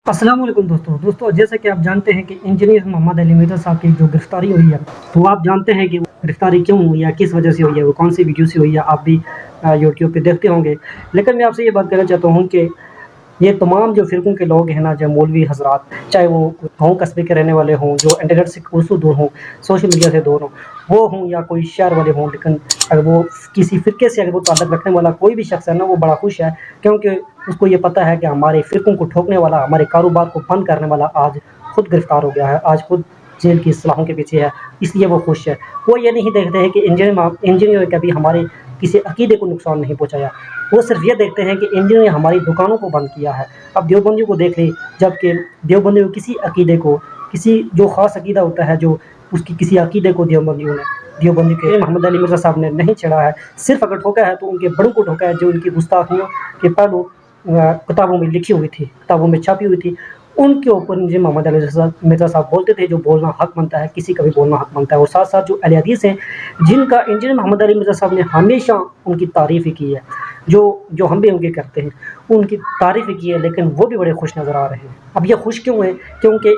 अस्सलाम वालेकुम दोस्तों जैसे कि आप जानते हैं कि इंजीनियर मोहम्मद अली मिर्ज़ा साहब की जो गिरफ़्तारी हुई है, तो आप जानते हैं कि गिरफ़्तारी क्यों हुई है, किस वजह से हुई है, वो कौन सी वीडियो से हुई है, आप भी यूट्यूब पे देखते होंगे। लेकिन मैं आपसे ये बात कहना चाहता हूँ कि ये तमाम जो फ़िरक़ों के लोग हैं ना, जो मौलवी हज़रात, चाहे वो गाँव कस्बे के रहने वाले हों, जो इंटरनेट से कोसों दूर हों, सोशल मीडिया से दूर हों, वो हों या कोई शहर वाले हों, लेकिन अगर वो किसी फ़िरके से अगर वो ताल्लुक़ रखने वाला कोई भी शख़्स है ना, वो बड़ा खुश है, क्योंकि उसको ये पता है कि हमारे फ़िरक़ों को ठोकने वाला, हमारे कारोबार को बंद करने वाला आज खुद गिरफ़्तार हो गया है, आज खुद जेल की सलाखों के पीछे है, इसलिए वो खुश है। वो ये नहीं देखते हैं कि इंजीनियर ने कभी हमारे किसी अक़ीदे को नुकसान नहीं पहुँचाया, वो सिर्फ़ ये देखते हैं कि इंजीनियर ने हमारी दुकानों को बंद किया है। अब देवबंदियों को देख लें, जबकि देवबंदियों को किसी अक़ीदे को, किसी जो ख़ास अक़ीदा होता है, जो उसकी किसी अक़ीदे को देवबंदी के मोहम्मद अली मिर्ज़ा साहब ने नहीं छेड़ा है। सिर्फ़ अगर ठोका है तो उनके बड़ों को ठोका है, जो उनकी गुस्ताखियों के पहलू किताबों में लिखी हुई थी, किताबों में छपी हुई थी, उनके ऊपर इंजीनियर मोहम्मद अली मिर्ज़ा साहब बोलते थे, जो बोलना हक़ बनता है, किसी का भी बोलना हक़ बनता है। और साथ-साथ जो अहले हदीस हैं, जिनका इंजीनियर मोहम्मद अली मिर्ज़ा साहब ने हमेशा उनकी तारीफ़ ही की है, जो हम भी उनकी करते हैं, उनकी तारीफ़ ही की है, लेकिन वो भी बड़े खुश नज़र आ रहे हैं। अब ये खुश क्यों हैं? क्योंकि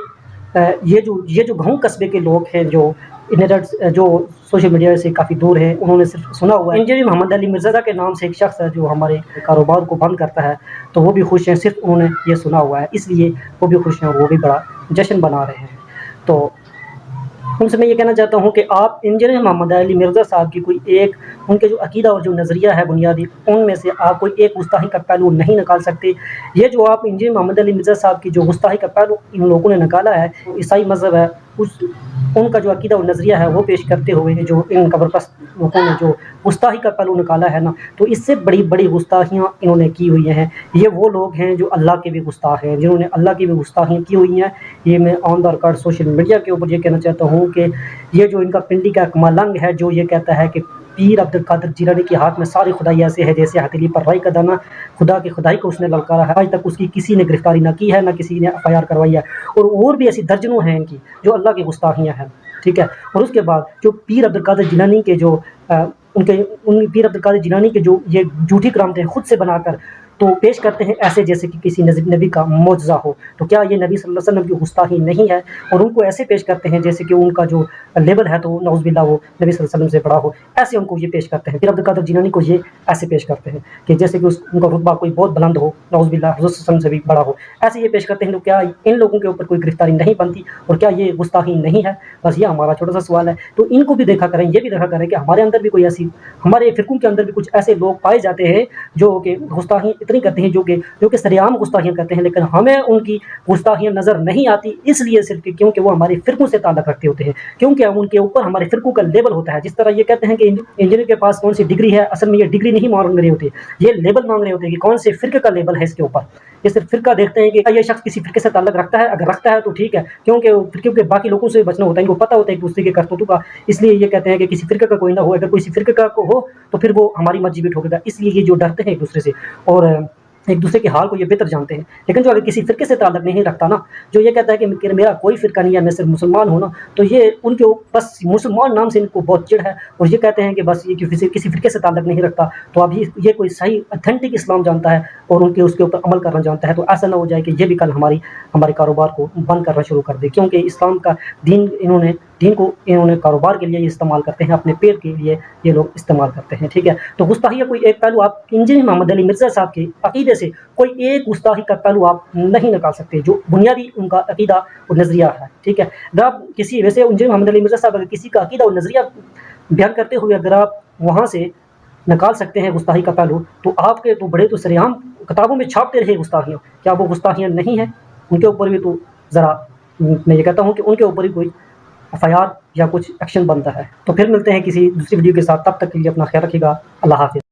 ये जो गाँव कस्बे के लोग हैं, जो सोशल मीडिया से काफ़ी दूर हैं, उन्होंने सिर्फ़ सुना हुआ है। इंजीनियर मोहम्मद अली मिर्ज़ा के नाम से एक शख़्स है जो हमारे कारोबार को बंद करता है, तो वो भी खुश हैं, सिर्फ़ उन्होंने ये सुना हुआ है, इसलिए वो भी खुश हैं, वो भी बड़ा जश्न मना रहे हैं। तो उनसे मैं ये कहना चाहता हूँ कि आप इंजीनियर मोहम्मद अली मिर्ज़ा साहब की कोई एक, उनके जो अक़ीदा और जो नज़रिया है बुनियादी, उनमें से आप कोई एक गुस्ताखी का पहलू नहीं निकाल सकते। ये जो आप इंजीनियर मोहम्मद अली मिर्ज़ा साहब की जो गुस्ताखी का पहलू इन लोगों ने निकाला है, ईसाई मज़हब है, उनका जो अक़ीदा और नज़रिया है, वो पेश करते हुए जो इन कब्रपरस्त लोगों ने जो गुस्ताखी का पहलू निकाला है ना, तो इससे बड़ी-बड़ी गुस्ताखियाँ इन्होंने की हुई हैं। ये वो लोग हैं जो अल्लाह के भी गुस्ताख हैं, जिन्होंने अल्लाह की भी गुस्ताखियाँ की हुई हैं। ये मैं on the record social media के ऊपर ये कहना चाहता हूँ कि ये जो इनका पिंडी का एक मलंग है, जो ये कहता है कि पीर अब्दुल कादिर जिलानी के हाथ में सारी खुदाई ऐसे है जैसे हथेली पर राई का दाना, खुदा की खुदाई को उसने ललकारा है। आज तक उसकी किसी ने गिरफ़्तारी ना की है, ना किसी ने एफ़आईआर करवाई है। और भी ऐसी दर्जनों हैं इनकी, जो अल्लाह की गुस्ताखियाँ हैं, ठीक है। और उसके बाद जो पीर अब्दुल कादिर जिलानी के जो उन पीर अब्दुल कादिर जिलानी के जो ये झूठी करामतें खुद से बनाकर तो पेश करते हैं, ऐसे जैसे कि किसी नबी का मौजज़ा हो, तो क्या ये नबी सल्लल्लाहु अलैहि वसल्लम की गुस्ताखी नहीं है? और उनको ऐसे पेश करते हैं जैसे कि उनका जो लेवल है, तो नऊज़ुबिल्लाह वो नबी सल्लल्लाहु अलैहि वसल्लम से बड़ा हो, ऐसे उनको ये पेश करते हैं। पीर अब्दुल कादिर जिलानी को ये ऐसे पेश करते हैं कि जैसे कि उनका रुतबा कोई बहुत बुलंद हो, नऊज़ुबिल्लाह हुज़ूर सल्लल्लाहु अलैहि वसल्लम से भी बड़ा हो, ऐसे ये पेश करते हैं। तो क्या इन लोगों के ऊपर कोई गिरफ़्तारी नहीं बनती, और क्या ये गुस्ताखी नहीं है? बस ये हमारा छोटा-सा सवाल है। तो इनको भी देखा करें, ये भी देखा करें कि हमारे अंदर भी कोई ऐसी, हमारे फ़िरक़ों के अंदर भी कुछ ऐसे लोग पाए जाते हैं जो कि गुस्ताखी इतनी करते हैं, जो कि सरेआम गुस्ताखियाँ करते हैं, लेकिन हमें उनकी गुस्ताखियाँ नज़र नहीं आती, इसलिए सिर्फ़ क्योंकि वो हमारे फ़िरक़ों से ताल्लुक़ रखते होते हैं, क्योंकि उनके ऊपर हमारे फ़िरक़ों का लेबल होता है। जिस तरह ये कहते हैं कि इंजीनियर के पास कौन सी डिग्री है, असल में ये डिग्री नहीं मांग रहे होते, ये लेबल मांग रहे होते हैं कि कौन से फ़िरक़े का लेबल है इसके ऊपर। ये सिर्फ़ फ़िरक़ा देखते हैं कि ये शख़्स किसी फ़िरक़े से ताल्लुक़ रखता है, अगर रखता है तो ठीक है, क्योंकि फ़िरक़ों के बाकी लोगों से बचना होता है, इनको पता होता है एक-दूसरे के करतूतों का, इसलिए ये कहते हैं कि किसी फ़िरक़े का कोई ना हो, अगर किसी फ़िरक़े का को हो, तो फिर वो हमारी मर्ज़ी भी ठोकेगा, इसलिए ये जो डरते हैं एक-दूसरे से और एक-दूसरे के हाल को ये बेहतर जानते हैं। लेकिन जो अगर किसी फ़िरक़े से ताल्लुक़ नहीं रखता ना, जो ये कहता है कि मेरा कोई फ़िरक़ा नहीं है, मैं सिर्फ़ मुसलमान हूँ ना, तो ये उनके बस मुसलमान नाम से इनको बहुत चिढ़ है, और ये कहते हैं कि बस ये किसी फ़िरक़े से ताल्लुक़ नहीं रखता, तो अब ये कोई सही ऑथेंटिक इस्लाम जानता है और उसके ऊपर अमल करना जानता है। तो ऐसा ना हो जाए कि ये भी कल हमारे कारोबार को बंद करना शुरू कर दे, क्योंकि इस्लाम का दीन को इन्होंने कारोबार के लिए इस्तेमाल करते हैं, अपने पेट के लिए ये लोग इस्तेमाल करते हैं, ठीक है। तो गुस्ताखी का कोई एक पहलू आप इंजीनियर मोहम्मद अली मिर्ज़ा साहब के अक़ीदे से कोई एक गुस्ताखी का पहलू आप नहीं निकाल सकते, जो बुनियादी उनका अक़ीदा और नज़रिया है, ठीक है। अगर आप किसी वैसे इंजीनियर मोहम्मद अली मिर्ज़ा साहब अगर किसी का अक़ीदा और नज़रिया बयान करते हुए अगर आप वहाँ से निकाल सकते हैं गुस्ताखी का पहलू, तो आपके तो बड़े तो सरेआम किताबों में छापते रहे गुस्ताखियाँ, क्या वो गुस्ताखियाँ नहीं हैं? उनके ऊपर भी तो ज़रा, मैं ये कहता हूँ कि उनके ऊपर भी कोई एफ़आईआर या कुछ एक्शन बनता है। तो फिर मिलते हैं किसी दूसरी वीडियो के साथ, तब तक के लिए अपना ख्याल रखिएगा। अल्लाह हाफ़िज़।